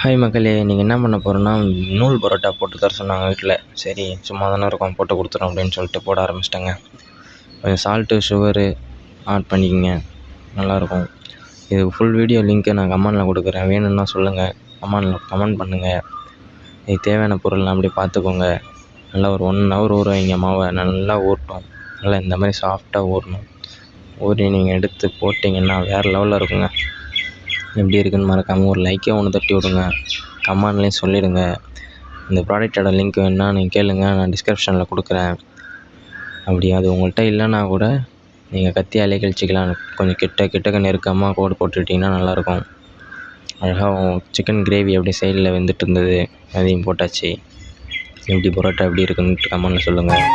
Hi மக்களே, நீங்கள் என்ன பண்ண போகிறோன்னா நூல் பரோட்டா போட்டு தர சொன்னாங்க வீட்டில். சரி சும்மா தானே இருக்கோம், போட்டு கொடுத்துறோம் அப்படின்னு சொல்லிட்டு போட ஆரம்பிச்சிட்டேங்க. கொஞ்சம் சால்ட்டு சுகரு ஆட் பண்ணிக்கோங்க, நல்லாயிருக்கும். இது ஃபுல் வீடியோ லிங்க்கை நான் கமெண்டில் கொடுக்குறேன், வேணும்னா சொல்லுங்கள், கமெண்ட் பண்ணுங்கள். இதுக்கு தேவையான பொருள்லாம் அப்படியே பார்த்துக்கோங்க. நல்லா ஒரு 1 ஹவர் ஊற வைங்க, மாவை நல்லா ஊறட்டும். நல்லா இந்த மாதிரி சாஃப்டாக ஊறணும். ஊறி நீங்கள் எடுத்து போட்டிங்கன்னா வேறு லெவலில் இருக்குங்க. எப்படி இருக்குதுன்னு மறக்காமல் ஒரு லைக்கே ஒன்று தட்டி விடுங்க, கமெண்ட்லேயும் சொல்லிவிடுங்க. இந்த ப்ராடக்டோட லிங்க் வேணுன்னா நீங்கள் கேளுங்க, நான் டிஸ்கிரிப்ஷனில் கொடுக்குறேன். அப்படி அது உங்கள்கிட்ட இல்லைன்னா கூட நீங்கள் கத்தியாலே கிழிச்சிக்கலாம். கொஞ்சம் கிட்டக்க நெருக்கமாக கோடு போட்டுக்கிட்டிங்கன்னா நல்லாயிருக்கும். அழகாக சிக்கன் கிரேவி அப்படியே சைடில் வெந்துட்டு இருந்தது, அதையும் போட்டாச்சு. எப்படி பரோட்டா எப்படி இருக்குன்ட்டு கமெண்ட்டில் சொல்லுங்கள்.